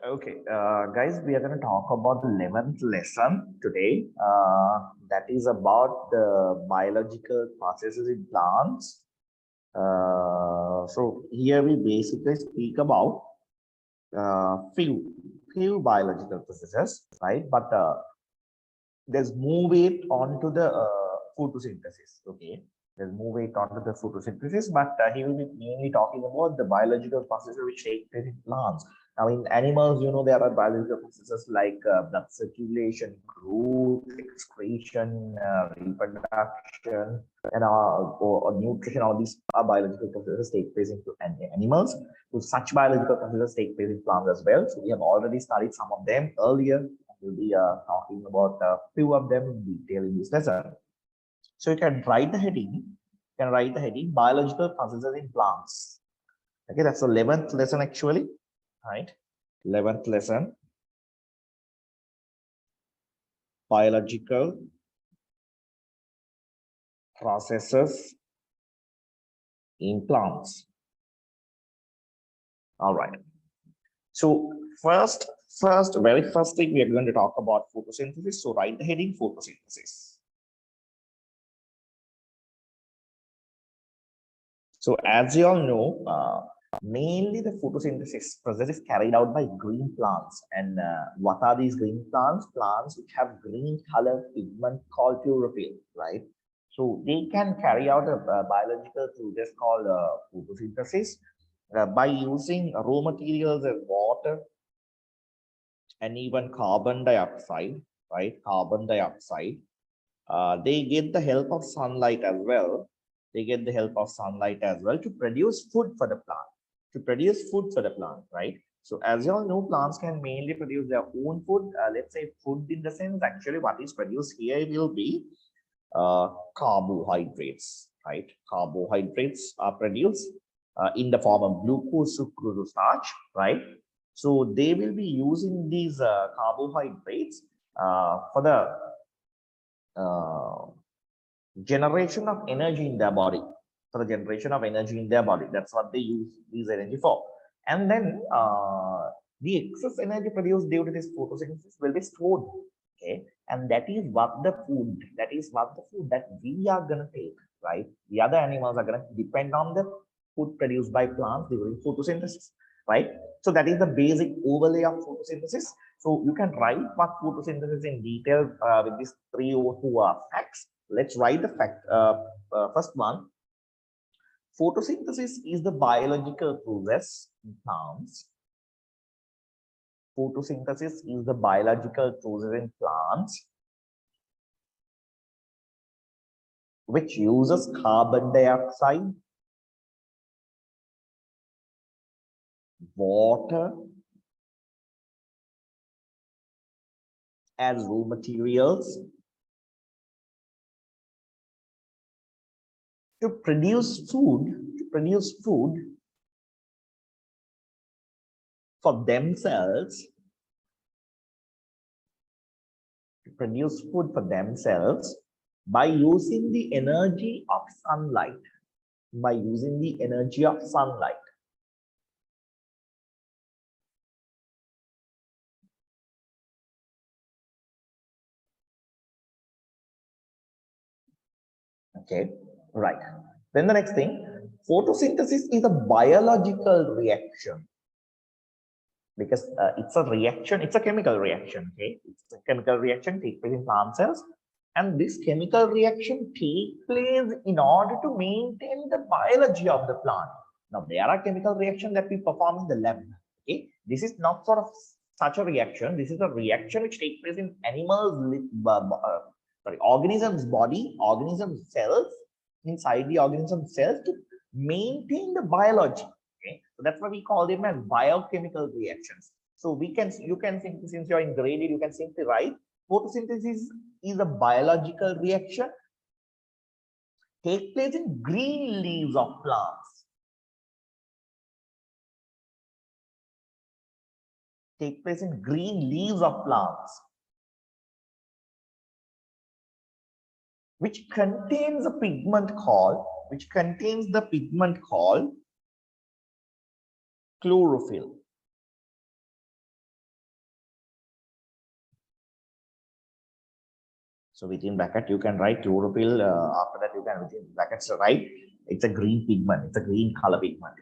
Okay, guys, we are going to talk about the 11th lesson today. That is about the biological processes in plants. So here we basically speak about few biological processes, right? But there's move it onto the photosynthesis. Okay, there's move it onto the photosynthesis, but he will be mainly talking about the biological processes which take place in plants. Now, in animals, there are biological processes like blood circulation, growth, excretion, reproduction, and or nutrition. All these are biological processes take place in animals. So, such biological processes take place in plants as well. So, we have already studied some of them earlier. We'll be talking about a few of them in detail in this lesson. So you can write the heading. Biological processes in plants. Okay, that's the 11th lesson actually, right? 11th lesson. Biological processes in plants. All right. So very first thing we are going to talk about photosynthesis. So write the heading photosynthesis. So as you all know, mainly the photosynthesis process is carried out by green plants. And what are these green plants? Plants which have green color pigment called chlorophyll, right? So they can carry out a biological process called photosynthesis by using raw materials as water and even carbon dioxide, right? Carbon dioxide. They get the help of sunlight as well. They get the help of sunlight as well to produce food for the plant. Right? So as you all know, plants can mainly produce their own food. Let's say food in the sense, actually what is produced here will be carbohydrates, right? Carbohydrates are produced in the form of glucose, sucrose, starch, right? So they will be using these carbohydrates for the generation of energy in their body. That's what they use this energy for. And then the excess energy produced due to this photosynthesis will be stored. Okay, and that is what the food that we are gonna take, right? The other animals are gonna depend on the food produced by plants during photosynthesis, right? So that is the basic overlay of photosynthesis. So you can write what photosynthesis in detail with these 3 or 4 facts. Let's write the fact. First one, photosynthesis is the biological process in plants. Photosynthesis is the biological process in plants which uses carbon dioxide, water as raw materials to produce food for themselves, by using the energy of sunlight. Okay, right. Then the next thing, photosynthesis is a biological reaction because it's a chemical reaction. Okay, it's a chemical reaction takes place in plant cells, and this chemical reaction takes place in order to maintain the biology of the plant. Now there are chemical reactions that we perform in the lab. Okay, this is not sort of such a reaction. This is a reaction which takes place in animals, organisms' body, organism cells, inside the organism cells to maintain the biology. Okay, so that's why we call them as biochemical reactions. So you can think, since you're in grade 8, you can simply write photosynthesis is a biological reaction take place in green leaves of plants. Which contains a pigment called chlorophyll. So within bracket, you can write chlorophyll. After that, you can within brackets write it's a green pigment. It's a green color pigment.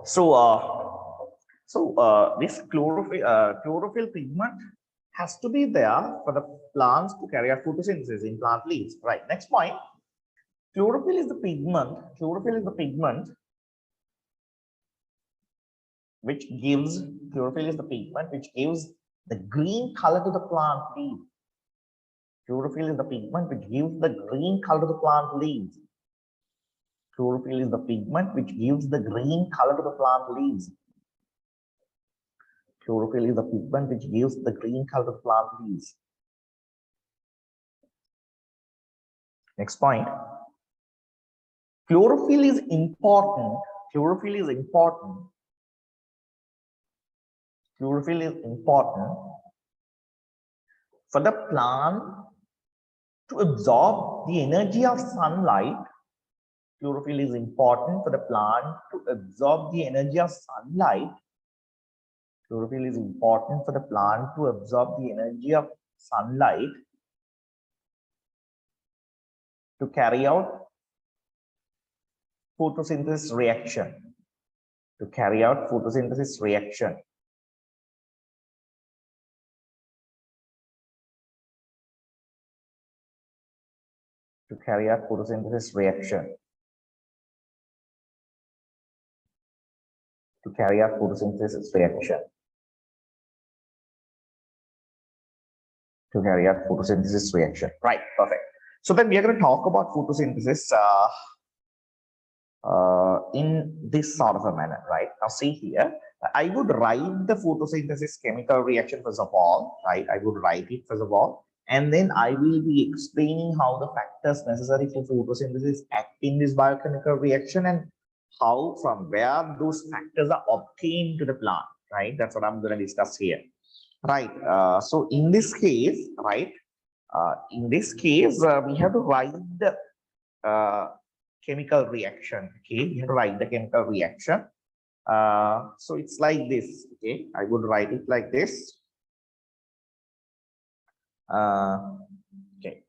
So, this chlorophyll pigment has to be there for the plants to carry out photosynthesis in plant leaves. Right. Next point. Chlorophyll is the pigment. Chlorophyll is the pigment which gives the green color to the plant leaf. Chlorophyll is the pigment which gives the green color to the plant leaves. Chlorophyll is the pigment which gives the green color to the plant leaves. Chlorophyll is the pigment which gives the green color to the plant leaves. Next point. Chlorophyll is important. Chlorophyll is important. Chlorophyll is important for the plant to absorb the energy of sunlight. Chlorophyll is important for the plant to absorb the energy of sunlight. Chlorophyll is important for the plant to absorb the energy of sunlight to carry out photosynthesis reaction. To carry out photosynthesis reaction. To carry out photosynthesis reaction. To carry out photosynthesis reaction. To carry out photosynthesis reaction. Right, perfect. So then we are going to talk about photosynthesis in this sort of a manner, right? Now see here, I would write the photosynthesis chemical reaction first of all, right? I would write it first of all, and then I will be explaining how the factors necessary for photosynthesis act in this biochemical reaction and how from where those factors are obtained to the plant, right? That's what I'm going to discuss here. Right. So in this case, right, we have to write the chemical reaction. Okay, we have to write the chemical reaction. So it's like this. Okay, I would write it like this. Okay.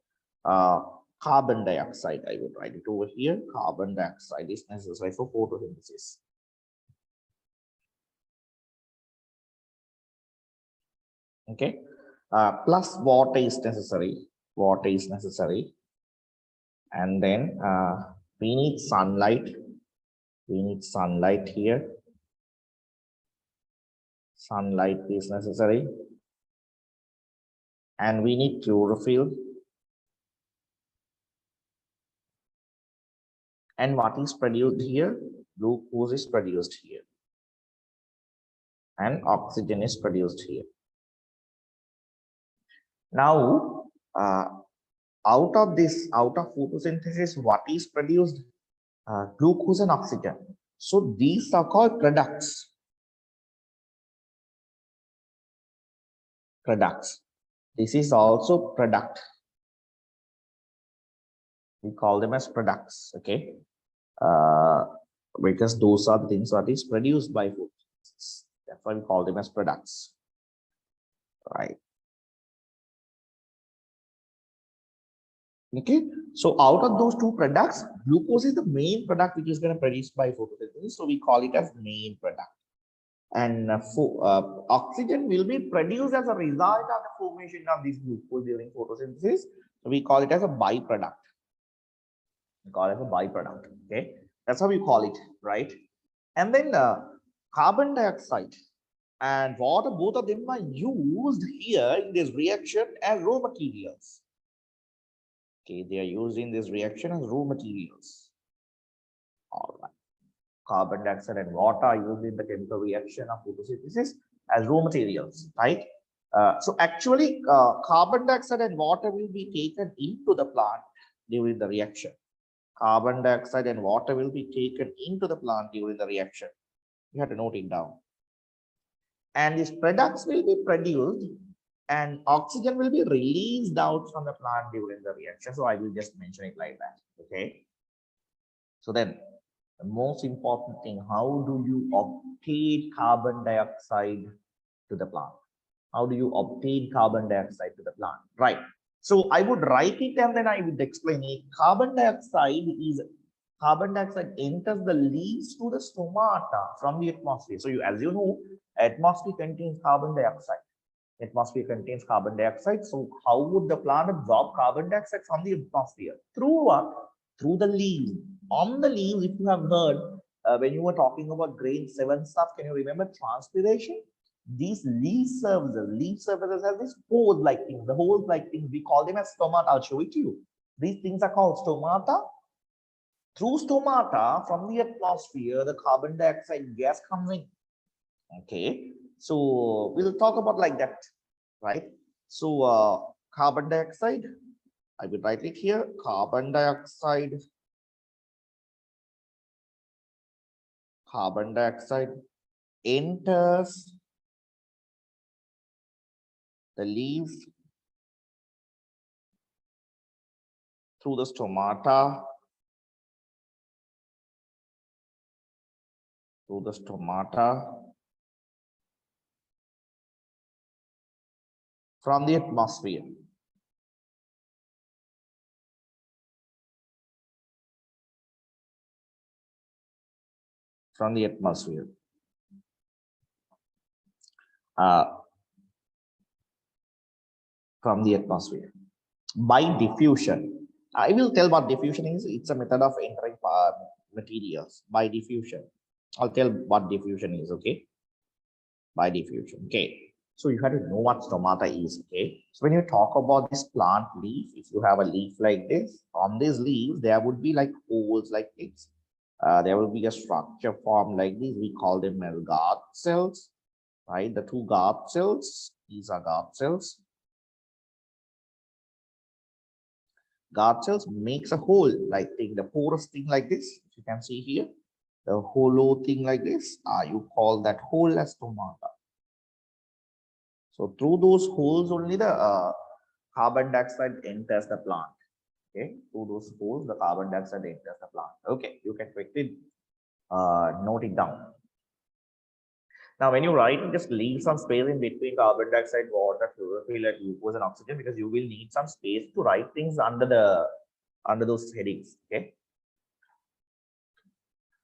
Carbon dioxide. I would write it over here. Carbon dioxide is necessary for photosynthesis. Okay, plus water is necessary. Water is necessary, and then we need sunlight. We need sunlight here. Sunlight is necessary, and we need chlorophyll. And what is produced here? Glucose is produced here, and oxygen is produced here. Now, out of photosynthesis, what is produced? Glucose and oxygen. So these are called products. Products. This is also product. We call them as products. Okay, because those are the things that is produced by photosynthesis. That's why we call them as products. Right. Okay, so out of those two products, glucose is the main product which is going to produce by photosynthesis. So we call it as main product. And oxygen will be produced as a result of the formation of this glucose during photosynthesis. So we call it as a byproduct. We call it as a byproduct. Okay, that's how we call it, right? And then carbon dioxide and water, both of them are used here in this reaction as raw materials. Okay, they are used in this reaction as raw materials. All right. Carbon dioxide and water are used in the chemical reaction of photosynthesis as raw materials, right? So actually, carbon dioxide and water will be taken into the plant during the reaction. Carbon dioxide and water will be taken into the plant during the reaction. You have to note it down. And these products will be produced and oxygen will be released out from the plant during the reaction. So I will just mention it like that. Okay. So then the most important thing, how do you obtain carbon dioxide to the plant? How do you obtain carbon dioxide to the plant? Right. So I would write it and then I would explain it. Carbon dioxide enters the leaves to the stomata from the atmosphere. So as you know, atmosphere contains carbon dioxide. Atmosphere contains carbon dioxide. So how would the plant absorb carbon dioxide from the atmosphere? Through what? Through the leaves. On the leaves, if you have heard, when you were talking about grade 7 stuff, can you remember transpiration? These leaf surfaces have these hose-like things. The hose-like things, we call them as stomata. I'll show it to you. These things are called stomata. Through stomata, from the atmosphere, the carbon dioxide gas comes in. Okay, so we'll talk about like that, right? So carbon dioxide, I will write it here. Carbon dioxide enters the leaves through the stomata, from the atmosphere. From the atmosphere. By diffusion. I will tell what diffusion is. It's a method of entering materials by diffusion. I'll tell what diffusion is, okay? By diffusion, okay? So you have to know what stomata is, okay? So when you talk about this plant leaf, if you have a leaf like this, on this leaf, there would be like holes like this. There will be a structure formed like this. We call them as guard cells, right? The two guard cells, these are guard cells. Guard cells makes a hole like thing, the porous thing like this. You can see here, the hollow thing like this. You call that hole as stomata. So through those holes only the carbon dioxide enters the plant. Okay, through those holes the carbon dioxide enters the plant. Okay, you can quickly note it down. Now, when you write, just leave some space in between carbon dioxide, water, chlorophyll, and glucose and oxygen, because you will need some space to write things under those headings. Okay,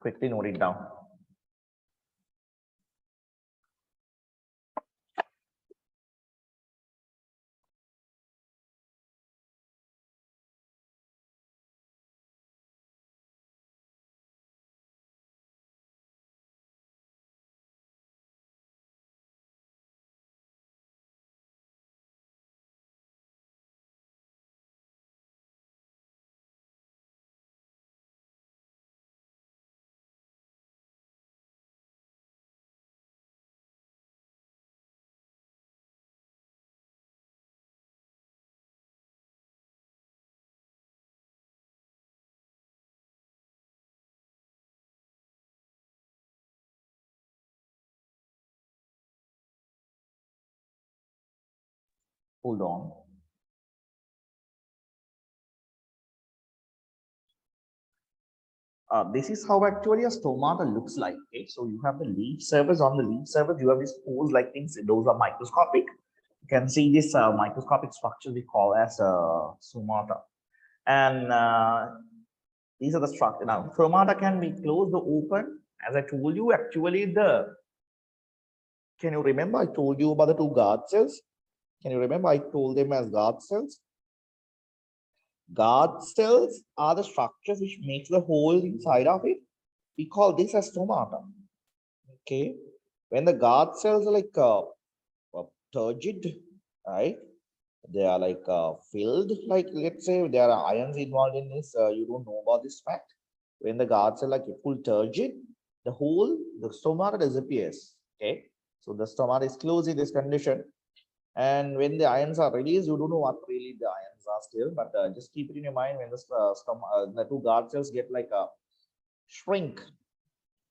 quickly note it down. Hold on. This is how actually a stomata looks like. Okay, so you have the leaf surface. On the leaf surface, you have these pores like things. Those are microscopic. You can see this microscopic structure we call as stomata, and these are the structure. Now, stomata can be closed or open. As I told you, actually can you remember I told you about the two guard cells? Can you remember I told them as guard cells? Guard cells are the structures which makes the hole inside of it. We call this as stomata. Okay, when the guard cells are like turgid, right? They are like filled. Like let's say there are ions involved in this. You don't know about this fact. When the guards are like full turgid, the stomata disappears. Okay, so the stomata is closed in this condition. And when the ions are released, you don't know what really the ions are still, but just keep it in your mind when the two guard cells get like a shrink.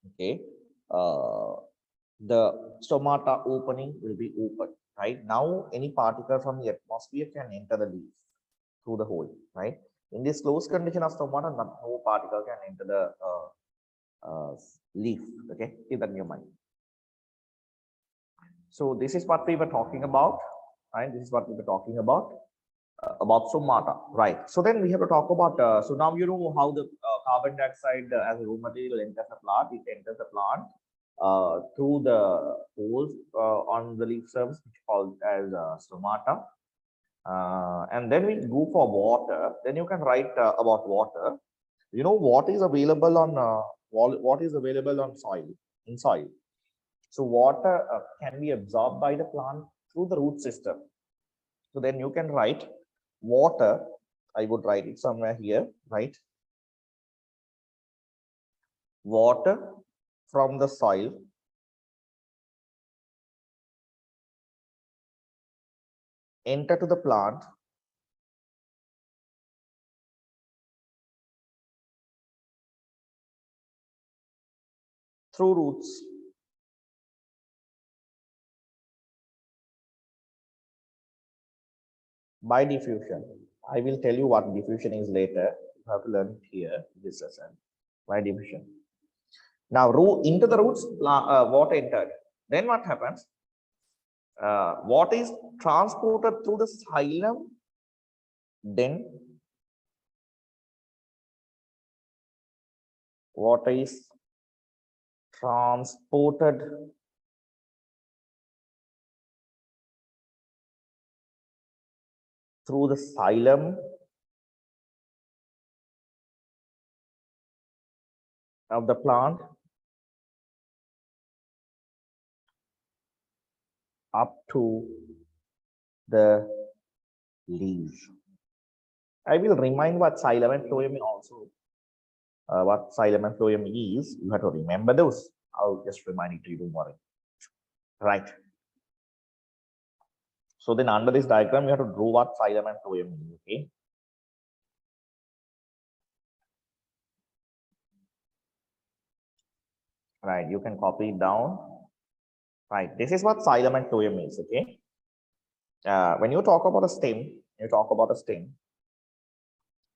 Okay, the stomata opening will be open. Right now, any particle from the atmosphere can enter the leaf through the hole. Right, in this closed condition of stomata, no particle can enter the leaf. Okay, keep that in your mind. So this is what we were talking about, right? This is what we were talking about stomata, right? So then we have to talk about. So now you know how the carbon dioxide as a raw material enters the plant. It enters the plant through the holes on the leaf surface, which is called as stomata. And then we go for water. Then you can write about water. You know what is available on what is available on soil in soil. So water can be absorbed by the plant through the root system. So then you can write water. I would write it somewhere here, right? Water from the soil enter to the plant through roots. By diffusion. I will tell you what diffusion is later. You have to learn it here, this lesson. By diffusion. Now, into the roots, water entered. Then what happens? Water is transported through the xylem. Then water is transported through the xylem of the plant up to the leaves. I will remind what xylem and phloem also. What xylem and phloem is. You have to remember those. I'll just remind it to you, don't worry. Right. So then under this diagram, you have to draw what xylem and phloem is, okay? Right, you can copy it down. Right, this is what xylem and phloem is, okay? When you talk about a stem,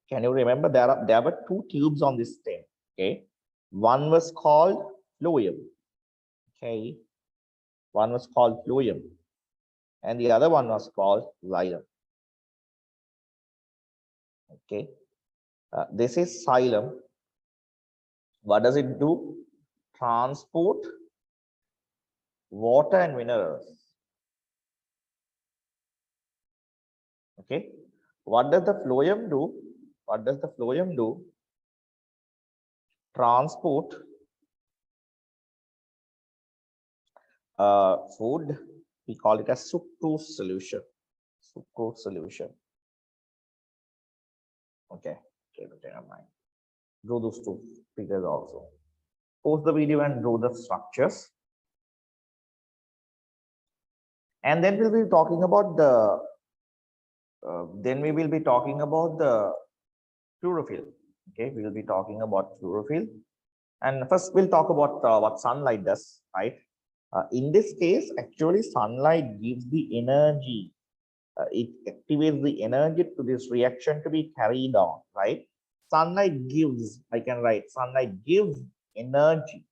can you remember there were two tubes on this stem, okay? One was called phloem, okay? One was called phloem, and the other one was called xylem, okay? This is xylem. What does it do? Transport water and minerals. Okay. What does the phloem do? What does the phloem do? Transport food. We call it as sucrose solution. Sucrose solution. Okay. Never mind. Draw those two figures also. Pause the video and draw the structures. And then we'll be talking about the. Then we will be talking about the chlorophyll. Okay, we will be talking about chlorophyll. And first, we'll talk about what sunlight does, right? In this case, actually, sunlight gives the energy. It activates the energy to this reaction to be carried on, right? Sunlight gives, I can write, sunlight gives energy.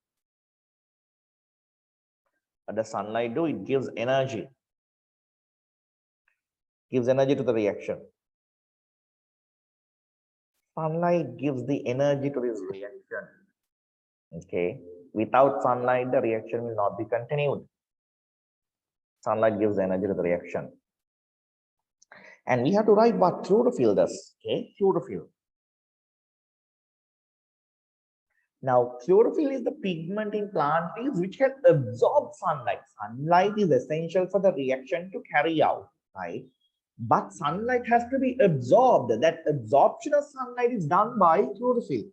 What does sunlight do? It gives energy. Gives energy to the reaction. Sunlight gives the energy to this reaction. Okay. Without sunlight, the reaction will not be continued. Sunlight gives energy to the reaction. And we have to write what chlorophyll does. Okay, chlorophyll. Now, chlorophyll is the pigment in plant leaves which can absorb sunlight. Sunlight is essential for the reaction to carry out, right? But sunlight has to be absorbed. That absorption of sunlight is done by chlorophyll.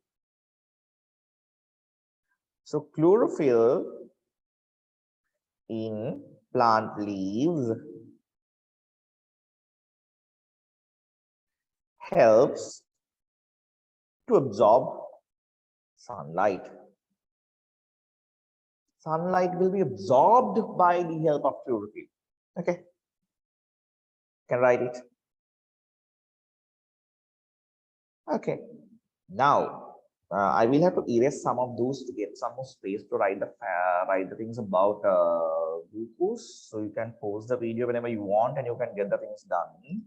So, chlorophyll in plant leaves helps to absorb sunlight. Sunlight will be absorbed by the help of chlorophyll. Okay, can write it. Okay, now I will have to erase some of those to get some more space to write the things about glucose. So you can pause the video whenever you want, and you can get the things done.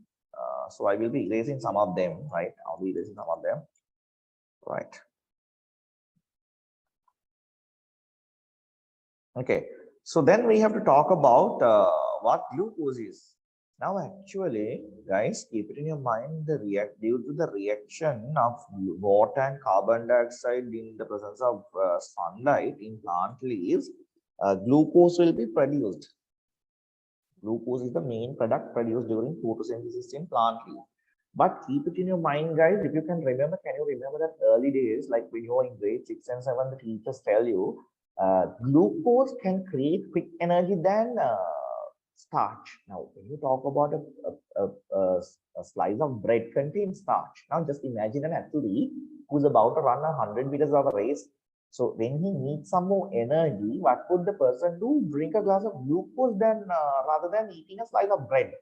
So I will be erasing some of them, right? I'll be erasing some of them, right? Okay. So then we have to talk about what glucose is. Now, actually, guys, keep it in your mind, due to the reaction of water and carbon dioxide in the presence of sunlight in plant leaves, glucose will be produced. Glucose is the main product produced during photosynthesis in plant leaves. But keep it in your mind, guys, if you can remember, can you remember that early days, like when you were in grade 6 and 7, the teachers tell you, glucose can create quick energy than starch. Now, when you talk about a slice of bread contains starch. Now, just imagine an athlete who's about to run 100 meters of a race. So, when he needs some more energy, what could the person do? Drink a glass of glucose rather than eating a slice of bread.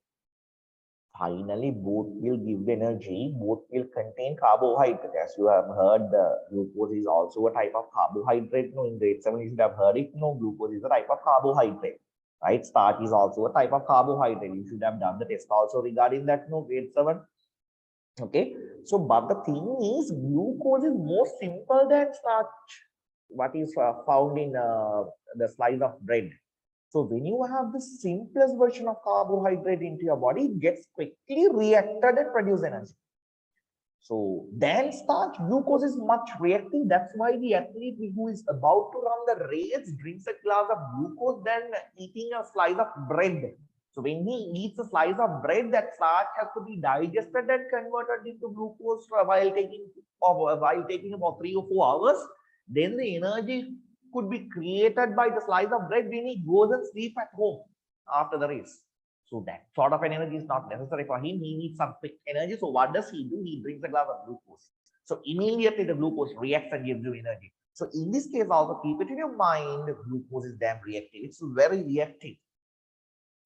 Finally, both will give the energy, both will contain carbohydrate. As you have heard, the glucose is also a type of carbohydrate. No, in grade 7, you should have heard it. No, glucose is a type of carbohydrate, right? Starch is also a type of carbohydrate. You should have done the test also regarding that. No, grade 7. Okay, so but the thing is, glucose is more simple than starch, what is found in the slice of bread. So when you have the simplest version of carbohydrate into your body, it gets quickly reacted and produce energy. So then starch, glucose is much reactive. That's why the athlete who is about to run the race drinks a glass of glucose than eating a slice of bread. So when he eats a slice of bread, that starch has to be digested and converted into glucose while taking about 3 or 4 hours. Then the energy could be created by the slice of bread when he goes and sleep at home after the race. So that sort of an energy is not necessary for him. He needs some quick energy. So what does he do? He drinks a glass of glucose. So immediately the glucose reacts and gives you energy. So in this case, also keep it in your mind, glucose is damn reactive. It's very reactive.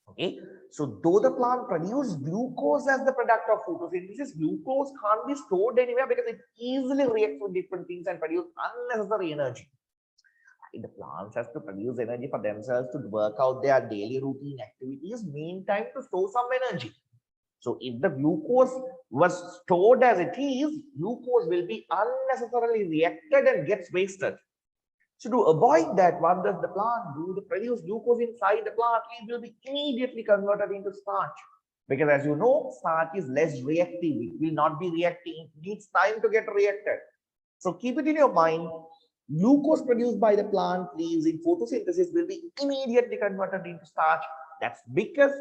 Okay, so though the plant produces glucose as the product of photosynthesis, glucose can't be stored anywhere because it easily reacts with different things and produce unnecessary energy. The plants has to produce energy for themselves to work out their daily routine activities, meantime to store some energy. So if the glucose was stored as it is, glucose will be unnecessarily reacted and gets wasted. So to avoid that, what does the plant do? To produce glucose inside the plant, it will be immediately converted into starch. Because as you know, starch is less reactive. It will not be reacting. It needs time to get reacted. So keep it in your mind. Glucose produced by the plant leaves in photosynthesis will be immediately converted into starch. That's because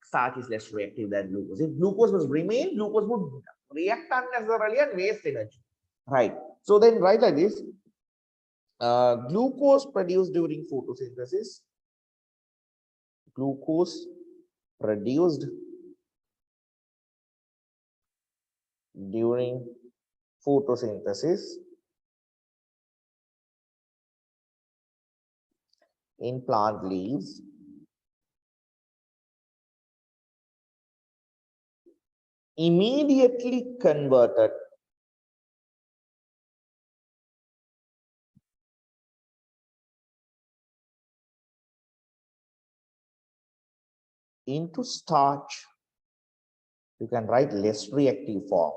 starch is less reactive than glucose. If glucose was remain, glucose would react unnecessarily and waste energy. Right. So then write like this. Glucose produced during photosynthesis. Glucose produced during photosynthesis in plant leaves immediately converted into starch. You can write less reactive form.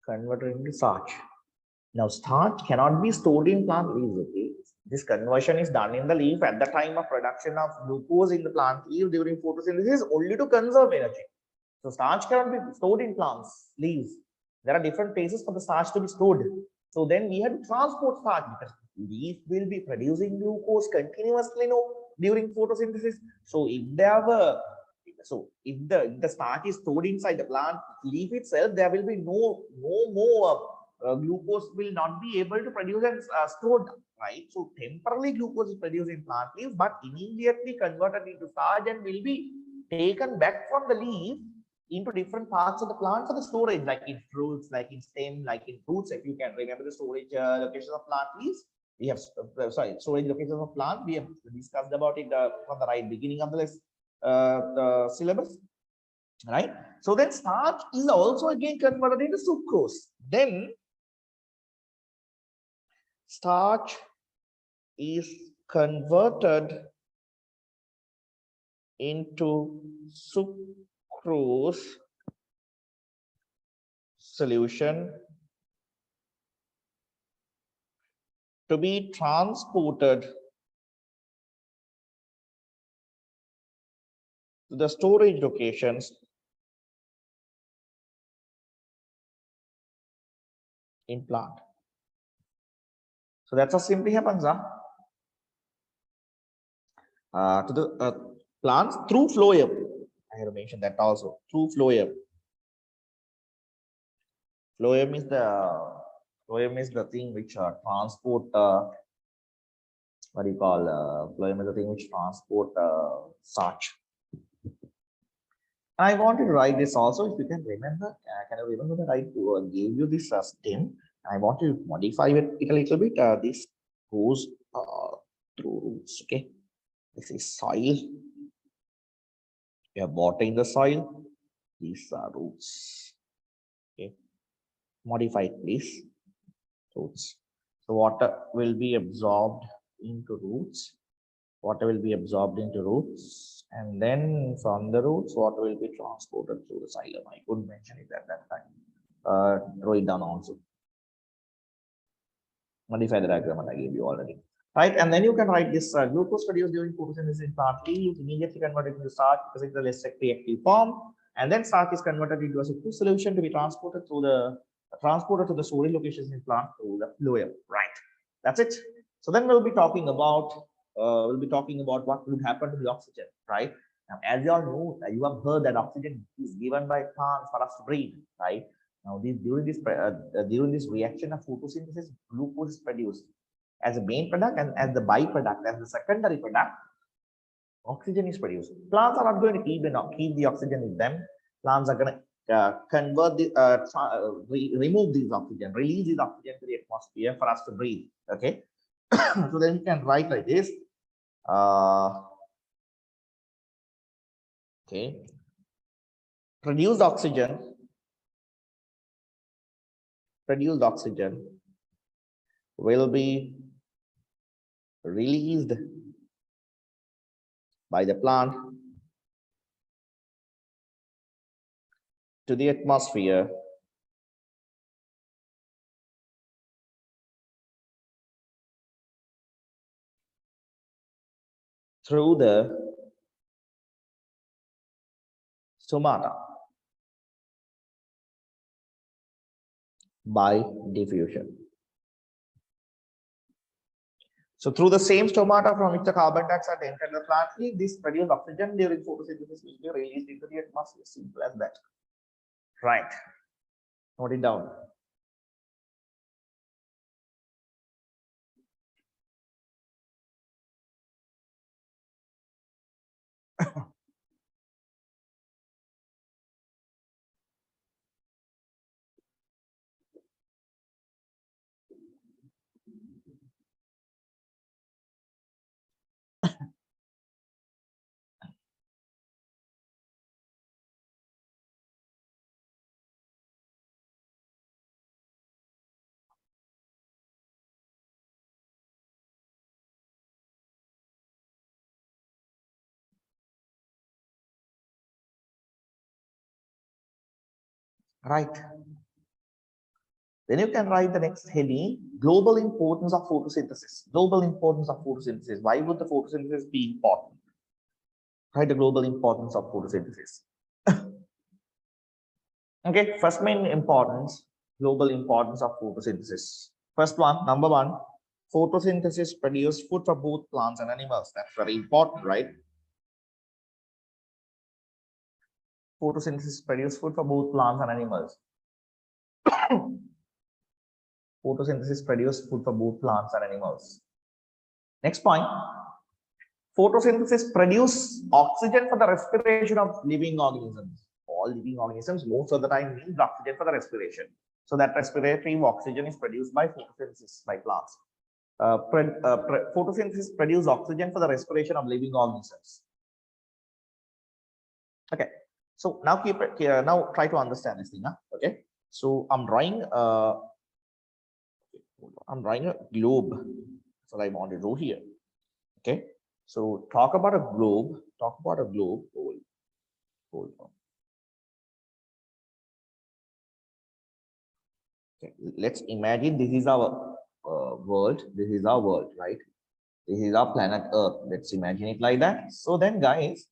Converted into starch. Now, starch cannot be stored in plant leaves. Okay, this conversion is done in the leaf at the time of production of glucose in the plant leaf during photosynthesis only to conserve energy. So, starch cannot be stored in plants leaves. There are different places for the starch to be stored. So then we have to transport starch because leaf will be producing glucose continuously during photosynthesis. So if they have a if the starch is stored inside the plant leaf itself, there will be no more glucose will not be able to produce and stored, right? So temporarily glucose is produced in plant leaves, but immediately converted into starch and will be taken back from the leaf into different parts of the plant for the storage, like in fruits, like in stem, like in roots. If you can remember the storage locations of plant leaves, We have storage locations of plant. We have discussed about it from the right beginning of the syllabus, right? So then starch is also again converted into sucrose. Then starch is converted into sucrose solution to be transported to the storage locations in plant. So that's how simply happens, huh? To the plants through phloem. I have to mention that also, through phloem. Phloem is the thing which transport what do you call phloem is the thing which transport starch. I want to write this also. If you can remember, can you remember that I gave you this stem? I want to modify it a little bit. This goes through roots. Okay, this is soil. We have water in the soil. These are roots. Okay, modify it, please. Roots. So water will be absorbed into roots. Water will be absorbed into roots, and then from the roots, water will be transported through the xylem. I couldn't mention it at that time. Draw it down also. Modify the diagram that I gave you already. Right, and then you can write this glucose produced during photosynthesis in plant is immediately converted into starch because it's a less reactive form, and then starch is converted into a sucrose solution to be transported to the storage locations in plant through the phloem. Right, that's it. So then we'll be talking about what would happen to the oxygen, right? Now, as you all know, you have heard that oxygen is given by plants for us to breathe, right? Now, during this reaction of photosynthesis, glucose is produced as a main product, and as the byproduct, as the secondary product, oxygen is produced. Plants are not going to keep the oxygen with them. Plants are going to convert remove this oxygen, release this oxygen to the atmosphere for us to breathe. Okay, so then you can write like this. Okay, produced oxygen will be released by the plant to the atmosphere through the stomata by diffusion. So through the same stomata from which the carbon dioxide entered the plant, this produced oxygen during photosynthesis will be released into the atmosphere. Simple as that. Right. Note it down. Right. Then you can write the next heading, global importance of photosynthesis. Global importance of photosynthesis. Why would the photosynthesis be important? Write the global importance of photosynthesis. Okay, first main importance, global importance of photosynthesis. First one, number one, photosynthesis produce food for both plants and animals. That's very important, right? Photosynthesis produce food for both plants and animals. Photosynthesis produce food for both plants and animals. Next point, photosynthesis produce oxygen for the respiration of living organisms. All living organisms most of the time need oxygen for the respiration. So that respiratory oxygen is produced by photosynthesis by plants. photosynthesis produce oxygen for the respiration of living organisms. Okay, so now keep it here. Now try to understand this thing. Huh? Okay, so I'm drawing a globe. So I want to draw here. Okay, so talk about a globe. Hold on. Okay, let's imagine this is our world. This is our world, right? This is our planet Earth. Let's imagine it like that. So then, guys,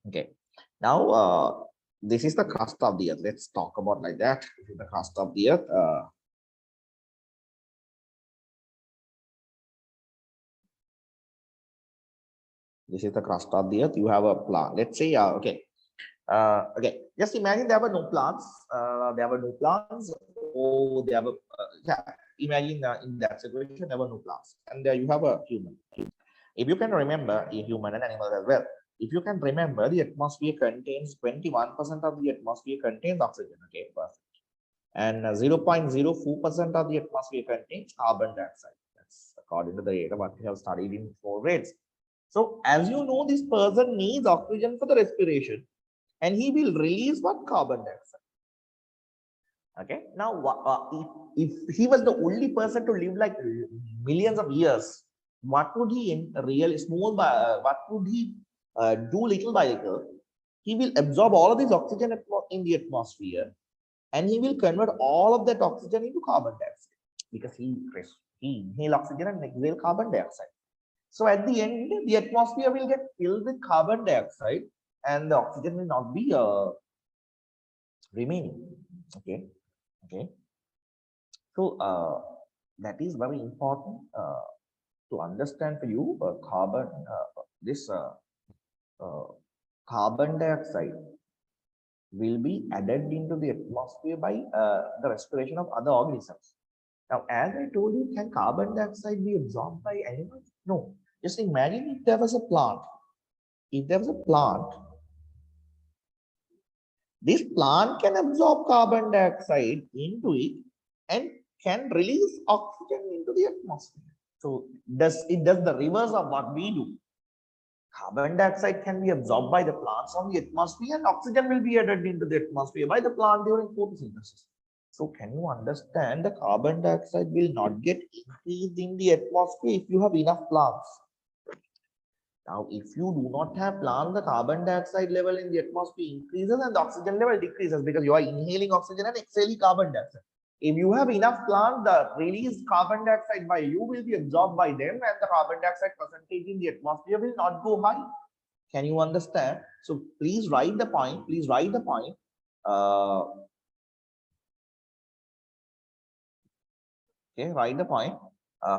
okay, now this is the crust of the Earth. Let's talk about like that. This is the crust of the Earth. This is the crust of the Earth. You have a plant. Let's say, okay. Okay, just imagine there were no plants. Oh, they have a yeah. Imagine in that situation there were no plants, and you have a human. If you can remember, a human and animal as well. If you can remember, the atmosphere contains 21% of the atmosphere contains oxygen. Okay, perfect. And 0.04% of the atmosphere contains carbon dioxide. That's according to the data what we have studied in 4 grades. So as you know, this person needs oxygen for the respiration, and he will release what? Carbon dioxide. Okay, now if he was the only person to live like millions of years, what would he in real small what would he do little by little? He will absorb all of this oxygen in the atmosphere, and he will convert all of that oxygen into carbon dioxide, because he inhale oxygen and exhale carbon dioxide. So at the end, the atmosphere will get filled with carbon dioxide, and the oxygen will not be remaining. Okay. So that is very important to understand for you. Carbon dioxide will be added into the atmosphere by the respiration of other organisms. Now, as I told you, can carbon dioxide be absorbed by animals? No. Just imagine if there was a plant. If there was a plant, this plant can absorb carbon dioxide into it and can release oxygen into the atmosphere. So it does the reverse of what we do. Carbon dioxide can be absorbed by the plants on the atmosphere, and oxygen will be added into the atmosphere by the plant during photosynthesis. So can you understand, the carbon dioxide will not get increased in the atmosphere if you have enough plants. Now, if you do not have plants, the carbon dioxide level in the atmosphere increases and the oxygen level decreases, because you are inhaling oxygen and exhaling carbon dioxide. If you have enough plants, the released carbon dioxide by you will be absorbed by them, and the carbon dioxide percentage in the atmosphere will not go high. Can you understand? So please write the point. Please write the point. Okay, write the point.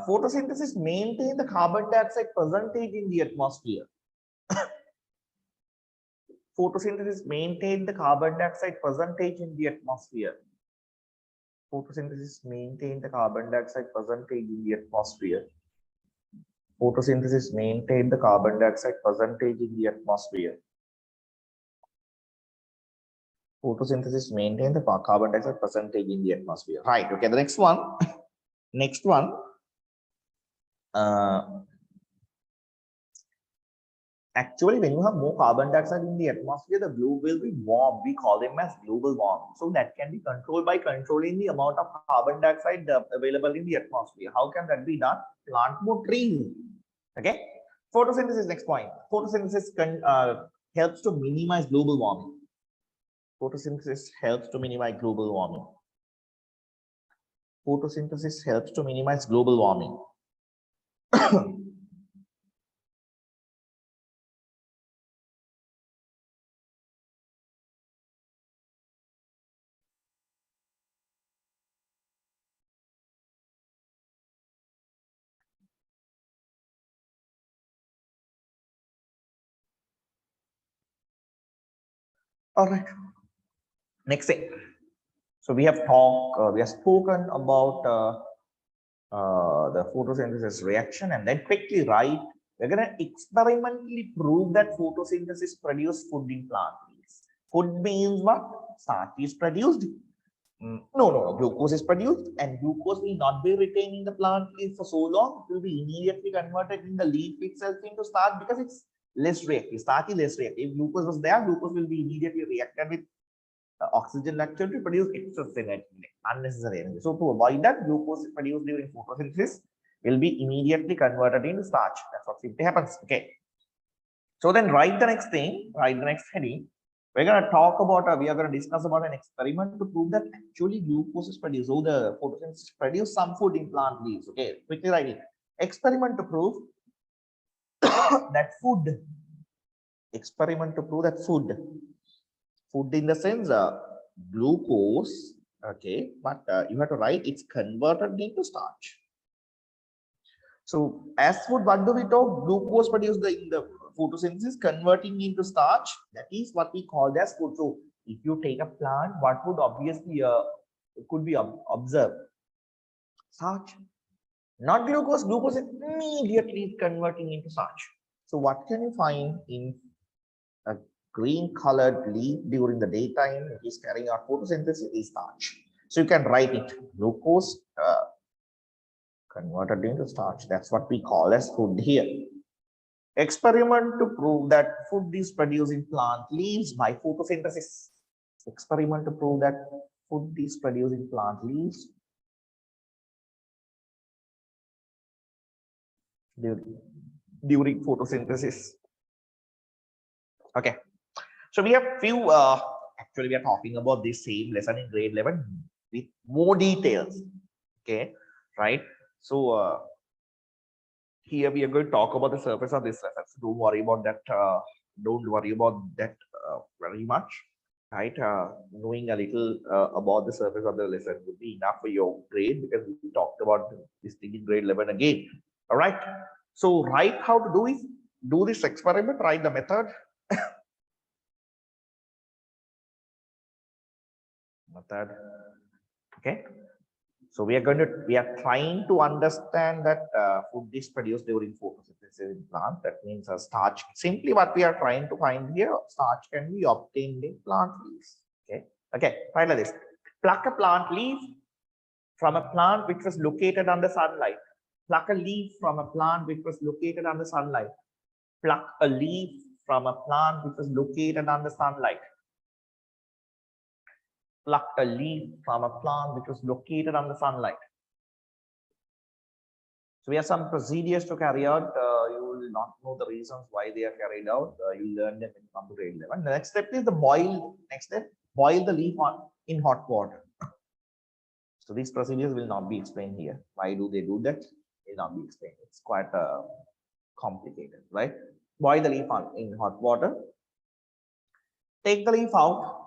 Photosynthesis maintains the carbon dioxide percentage in the atmosphere. Photosynthesis maintains the carbon dioxide percentage in the atmosphere. Photosynthesis maintains the carbon dioxide percentage in the atmosphere. Photosynthesis maintains the carbon dioxide percentage in the atmosphere. Photosynthesis maintains the carbon dioxide percentage in the atmosphere. Right. Okay. The next one. Next one. Actually, when you have more carbon dioxide in the atmosphere, the globe will be warm. We call them as global warming. So that can be controlled by controlling the amount of carbon dioxide available in the atmosphere. How can that be done? Plant more trees. Okay. Photosynthesis, next point. Photosynthesis helps to minimize global warming. Photosynthesis helps to minimize global warming. Photosynthesis helps to minimize global warming. All right. Next thing. So we have spoken about the photosynthesis reaction, and then quickly write. We're going to experimentally prove that photosynthesis produces food in plant leaves. Food means what? Starch is produced No. Glucose is produced and glucose will not be retained in the plant leaf for so long. It will be immediately converted in the leaf itself into starch because it's less reactive. Starch is less reactive. If glucose was there, glucose will be immediately reacted with oxygen lecture to produce excess energy, unnecessary energy. So to avoid that, glucose produced during photosynthesis will be immediately converted into starch. That's what simply happens. Okay. So then write the next thing, write the next heading. We're going to talk about, we are going to discuss about an experiment to prove that actually glucose is produced. So the photosynthesis produce some food in plant leaves. Okay, quickly write it. Experiment to prove that food. Experiment to prove that food. Food in the sense glucose. Okay, but you have to write it's converted into starch. So as food, what do we talk? Glucose produced in the photosynthesis converting into starch. That is what we call as food. So if you take a plant, what would obviously could be observed? Starch, not glucose. Glucose is immediately converting into starch. So what can you find in a green colored leaf during the daytime? It is carrying out photosynthesis is starch. So you can write it glucose converted into starch. That's what we call as food here. Experiment to prove that food is produced in plant leaves by photosynthesis. Experiment to prove that food is produced in plant leaves during photosynthesis. Okay. So we have few, actually we are talking about this same lesson in grade 11 with more details. Okay. Right. So here we are going to talk about the surface of this lesson. So don't worry about that. Don't worry about that very much, right? Knowing a little about the surface of the lesson would be enough for your grade because we talked about this thing in grade 11 again. All right. So write how to do this experiment. Write the method. Method. Okay. So we are trying to understand that food is produced during photosynthesis in plant. That means a starch. Simply what we are trying to find here, starch can be obtained in plant leaves. Okay. Okay. Right like this. Pluck a plant leaf from a plant which was located under sunlight. Pluck a leaf from a plant which was located under sunlight. Pluck a leaf from a plant which was located under sunlight. Pluck a leaf from a plant which was located under sunlight. So we have some procedures to carry out. You will not know the reasons why they are carried out. You learn them in come to grade 11. The next step is the boil. Next step, boil the leaf in hot water. So these procedures will not be explained here. Why do they do that? It will not be explained. It's quite complicated, right? Boil the leaf in hot water. Take the leaf out.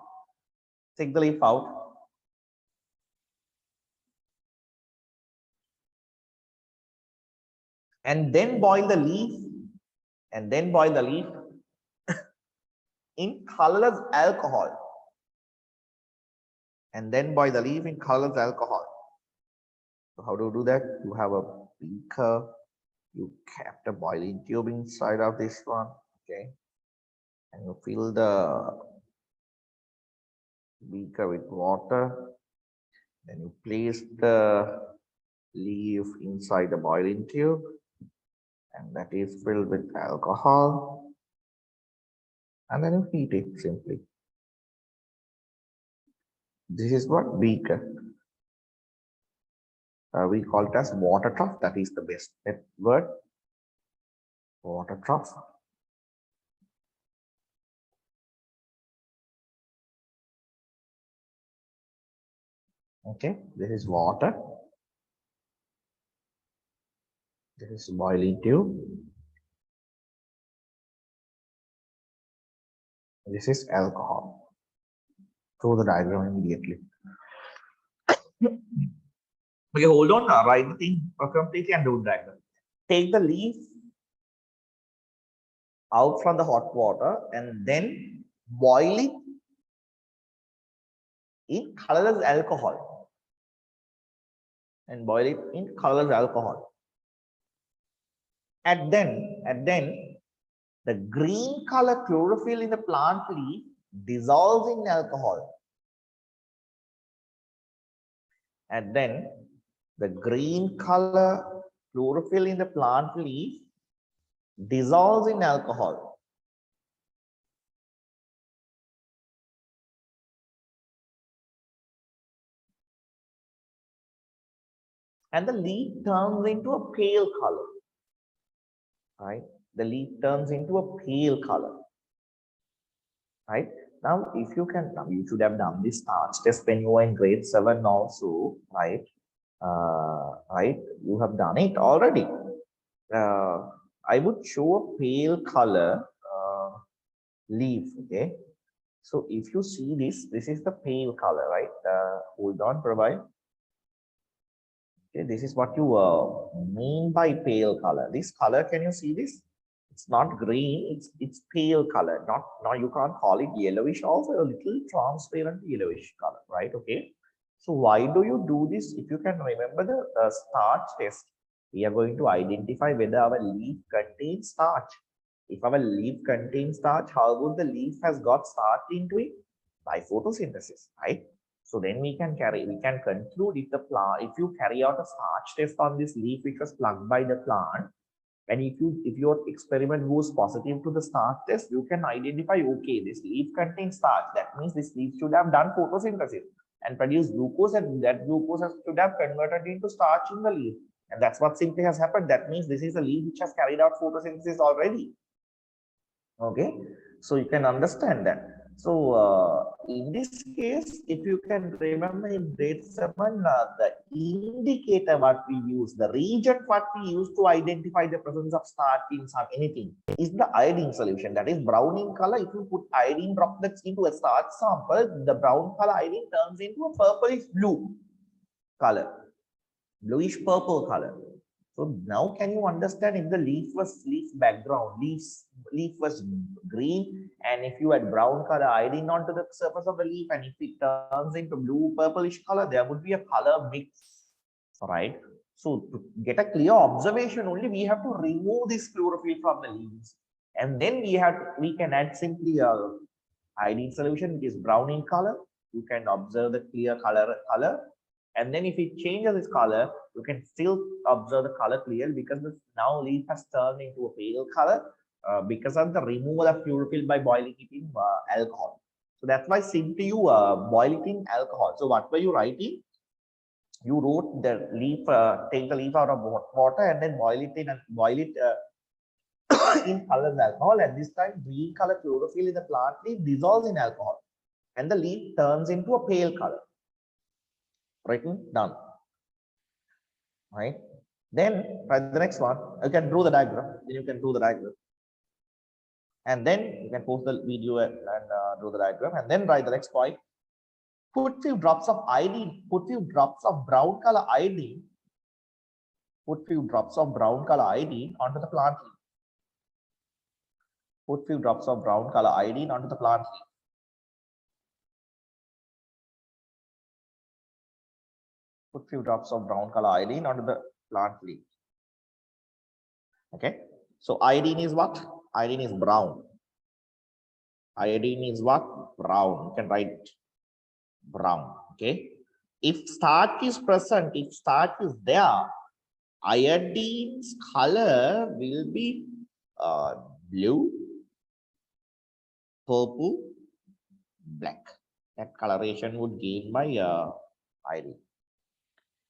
Take the leaf out. And then boil the leaf. And then boil the leaf in colorless alcohol. And then boil the leaf in colorless alcohol. So how do you do that? You have a beaker. You kept a boiling tube inside of this one. Okay. And you fill the beaker with water. Then you place the leaf inside the boiling tube. And that is filled with alcohol. And then you heat it simply. This is what beaker. We call it as water trough. That is the best word. Water trough. Okay, this is water. This is boiling tube. This is alcohol. Show the diagram immediately. Okay, hold on. Write the thing completely and do the diagram. Take the leaf out from the hot water and then boil it in colorless alcohol. And boil it in colorless alcohol. And then the green color chlorophyll in the plant leaf dissolves in alcohol. and then the green color chlorophyll in the plant leaf dissolves in alcohol. And the leaf turns into a pale color, right? The leaf turns into a pale color, right? Now, if you can, now you should have done this starch test when you were in grade 7 also, right? Right, you have done it already. I would show a pale color leaf, okay? So if you see this is the pale color, right? Hold on, provide. Okay, this is what you mean by pale color. This color, can you see this? It's not green, it's pale color. Not, no, you can't call it yellowish, also a little transparent yellowish color, right? Okay. So why do you do this? If you can remember the starch test, we are going to identify whether our leaf contains starch. If our leaf contains starch, how would the leaf has got starch into it? By photosynthesis, right? So then we can conclude if the plant, if you carry out a starch test on this leaf which was plucked by the plant, and if your experiment goes positive to the starch test, you can identify, okay, this leaf contains starch. That means this leaf should have done photosynthesis and produced glucose, and that glucose should have converted into starch in the leaf. And that's what simply has happened. That means this is a leaf which has carried out photosynthesis already. Okay, so you can understand that. So in this case, if you can remember in grade 7, the indicator what we use, the region what we use to identify the presence of starch in some anything is the iodine solution. That is brown in color. If you put iodine droplets into a starch sample, the brown color iodine turns into a purplish blue color, bluish purple color. So now can you understand, if the leaf background, leaf was green, and if you had brown color iodine onto the surface of the leaf, and if it turns into blue purplish color, there would be a color mix, right? So to get a clear observation only, we have to remove this chlorophyll from the leaves, and then we can add simply a iodine solution which is brown in color. You can observe the clear color, and then if it changes its color, you can still observe the color clearly, because this now leaf has turned into a pale color because of the removal of chlorophyll by boiling it in alcohol. So that's why simply you boil it in alcohol. So what were you writing? You wrote the leaf, take the leaf out of water and then boil it in colored alcohol. At this time, green color chlorophyll in the plant leaf dissolves in alcohol, and the leaf turns into a pale color. Written down, right? Then write the next one. You can draw the diagram. Then you can do the diagram, and then you can post the video and draw the diagram, and then write the next point. Put few drops of iodine. Put few drops of brown color iodine. Put few drops of brown color iodine onto the plant leaf. Put few drops of brown color iodine onto the plant leaf. Put few drops of brown color iodine onto the plant leaf. Okay. So iodine is what? Iodine is brown. Iodine is what? Brown. You can write brown. Okay. If starch is present, if starch is there, iodine's color will be blue, purple, black. That coloration would gain by iodine.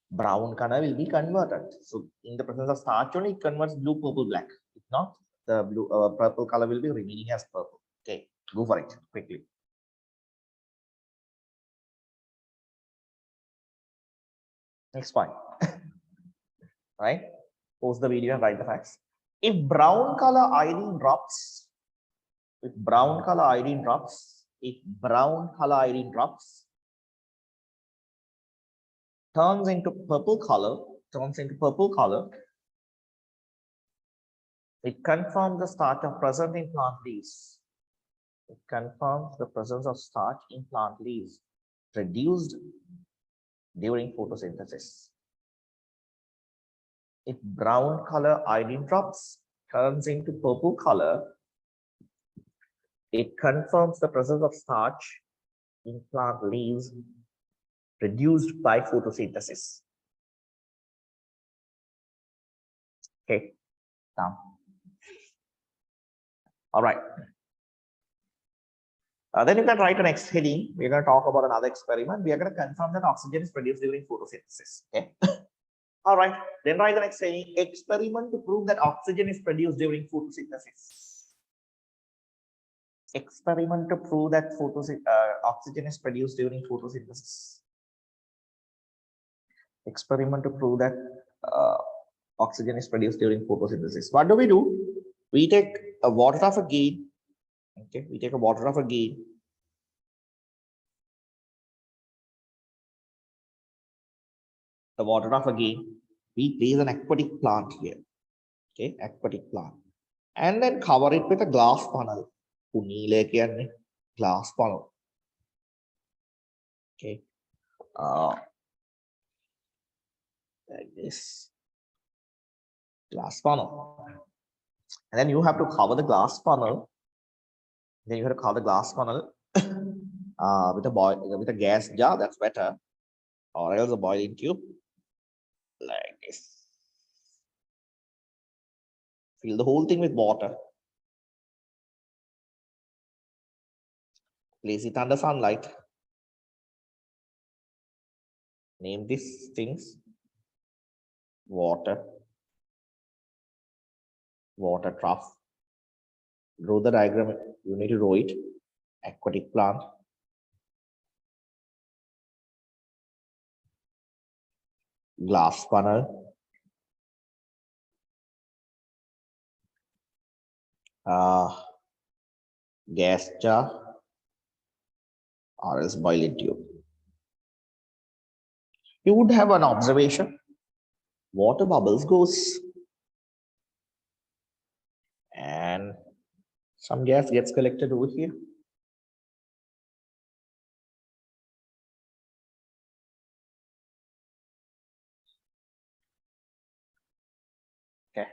Brown color will be converted. So in the presence of starch only, it converts blue, purple, black. If not, the blue purple color will be remaining as purple. Okay, go for it quickly. Next point. Right? Pause the video and write the facts. If brown color iodine drops, if brown color iodine drops, turns into purple color, it confirms the starch of present in plant leaves. It confirms the presence of starch in plant leaves produced during photosynthesis. If brown color iodine drops turns into purple color, it confirms the presence of starch in plant leaves produced by photosynthesis. Okay, now, all right. Then you can write the next heading. We're going to talk about another experiment. We are going to confirm that oxygen is produced during photosynthesis. Okay. All right. Then write the next heading. Experiment to prove that oxygen is produced during photosynthesis. Experiment to prove that oxygen is produced during photosynthesis. Experiment to prove that oxygen is produced during photosynthesis. What do? We take a water of a gain. Okay, we take a water of a gain. The water of a gain. We place an aquatic plant here. Okay, aquatic plant. And then cover it with a glass funnel. Glass funnel. Okay. Like this. Glass funnel. And then you have to cover the glass funnel. Then you have to cover the glass funnel with a gas jar. That's better. Or else a boiling tube. Like this. Fill the whole thing with water. Place it under sunlight. Name these things. Water trough. Draw the diagram. You need to draw it. Aquatic plant. Glass funnel. Gas jar. Or else boiling tube. You would have an observation. Water bubbles goes. And some gas gets collected over here. Okay.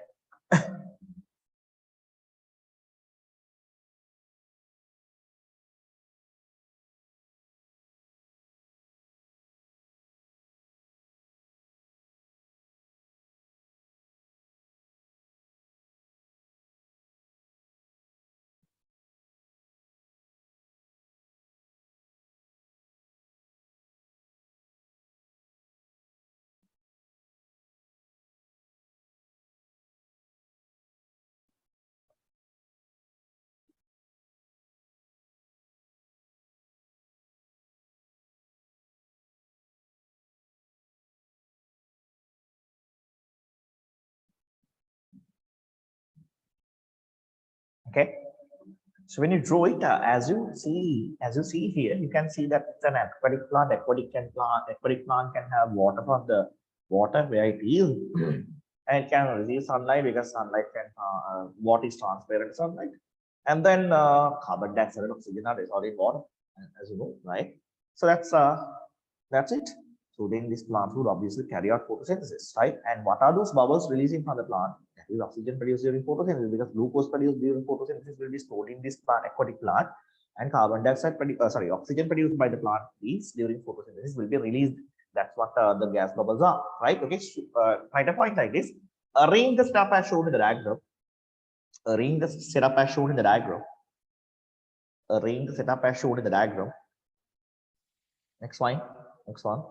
Okay. So when you draw it, as you see here, you can see that it's an aquatic plant. Aquatic plant can have water from the water where it is, and it can receive sunlight because sunlight can water is transparent sunlight, and then carbon dioxide and oxygen are dissolved in water, as you know, right? So that's it. So then this plant would obviously carry out photosynthesis, right? And what are those bubbles releasing from the plant? That is oxygen produced during photosynthesis, because glucose produced during photosynthesis will be stored in this plant, aquatic plant, and oxygen produced by the plant leaves during photosynthesis will be released. That's what the gas bubbles are, right? Okay, so, write a point like this. Arrange the stuff as shown in the diagram. Arrange the setup as shown in the diagram. Arrange the setup as shown in the diagram. Next one. Next one.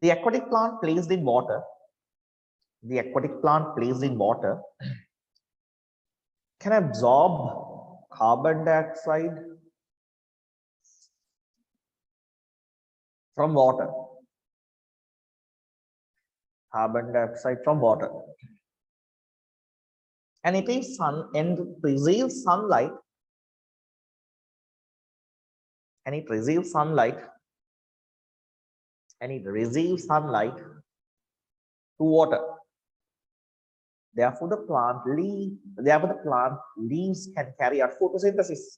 The aquatic plant placed in water. The aquatic plant placed in water can absorb carbon dioxide from water. Carbon dioxide from water. And it is receives sunlight. And it receives sunlight. And it receives sunlight to water. Therefore, the plant leaves can carry out photosynthesis.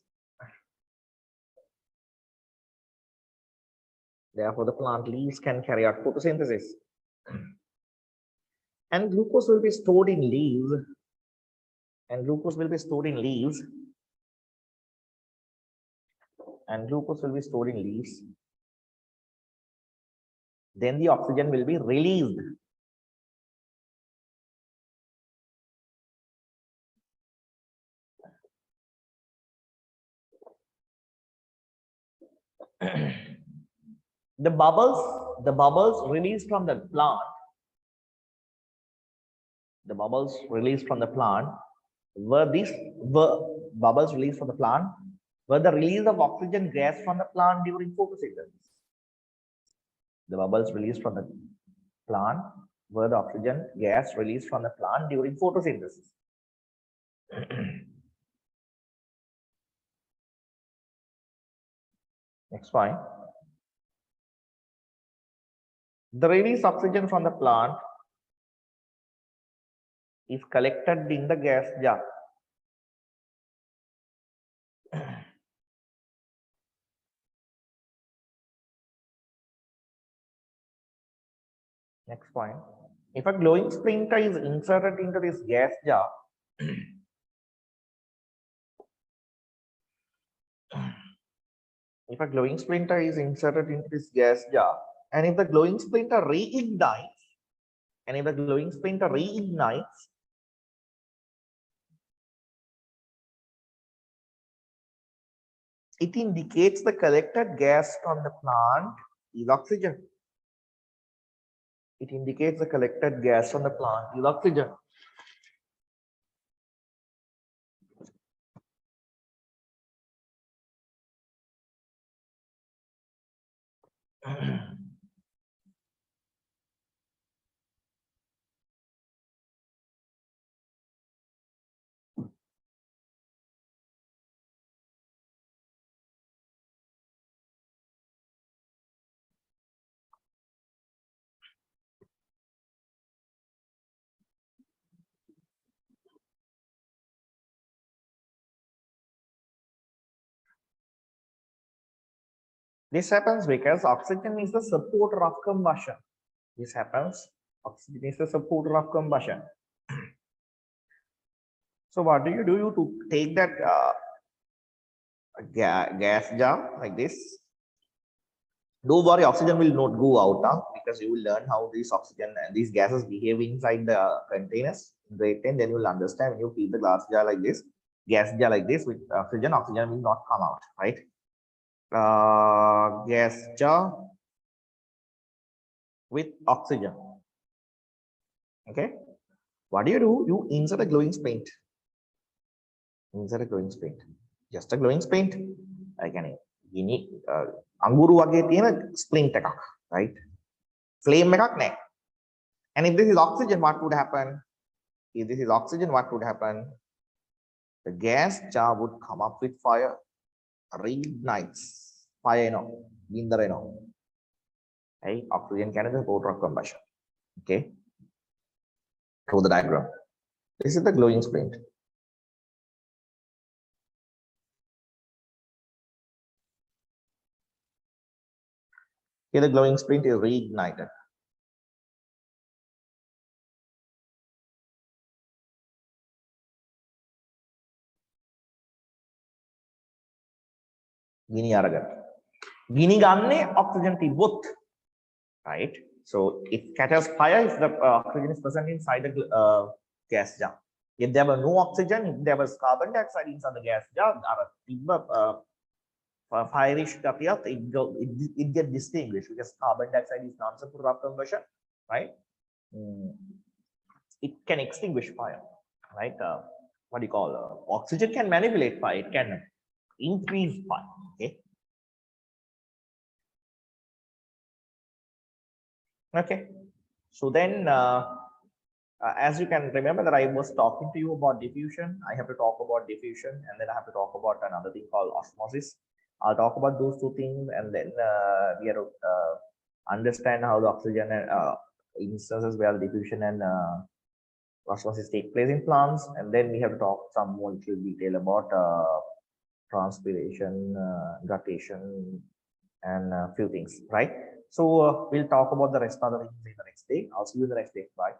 Therefore, the plant leaves can carry out photosynthesis. And glucose will be stored in leaves. And glucose will be stored in leaves and glucose will be stored in leaves. Then the oxygen will be released. The bubbles released from the plant, the bubbles released from the plant were bubbles released from the plant were the release of oxygen gas from the plant during photosynthesis. The bubbles released from the plant were the oxygen gas released from the plant during photosynthesis. Next point. The released oxygen from the plant is collected in the gas jar. Next point. If a glowing splinter is inserted into this gas jar, if a glowing splinter is inserted into this gas jar, and if the glowing splinter reignites, it indicates the collected gas from the plant is oxygen. It indicates the collected gas from the plant is oxygen. This happens because oxygen is the supporter of combustion. This happens, oxygen is the supporter of combustion. So what do? You to take that gas jar like this. Don't worry, oxygen will not go out now because you will learn how these oxygen and these gases behave inside the containers. Grade 10, then you will understand when you feed the glass jar like this, gas jar like this with oxygen will not come out, right? Gas jar with oxygen. Okay, what do? You insert a glowing paint. Insert a glowing paint. Just a glowing paint. I can අඟුරු වගේ තියෙන splint එකක්, right? Flame එකක් නැහැ. And if this is oxygen, what would happen? If this is oxygen, what would happen? The gas jar would come up with fire, reignites fire, ගින්දර එනවා. Right? Oxygen can be the supporter of combustion. Okay. Through the diagram. This is the glowing splint. Here the glowing splint is reignited. ගිනි අරගෙන. ගිනි ගන්නේ oxygen තිබ්බොත්, right? So it catches fire if the oxygen is present inside the gas jar. If there were no oxygen, if there was carbon dioxide inside the gas jar, firish it get distinguished because carbon dioxide is non-supporter of combustion, right? It can extinguish fire, right? What do you call oxygen can manipulate fire, it can increase fire. Okay. Okay, so then as you can remember that I was talking to you about diffusion, I have to talk about diffusion and then I have to talk about another thing called osmosis. I'll talk about those two things and then we have to understand how the oxygen and instances where the diffusion and osmosis take place in plants, and then we have to talk some more detail about transpiration, guttation, and a few things, right? So we'll talk about the rest of the things in the next day. I'll see you in the next day. Bye.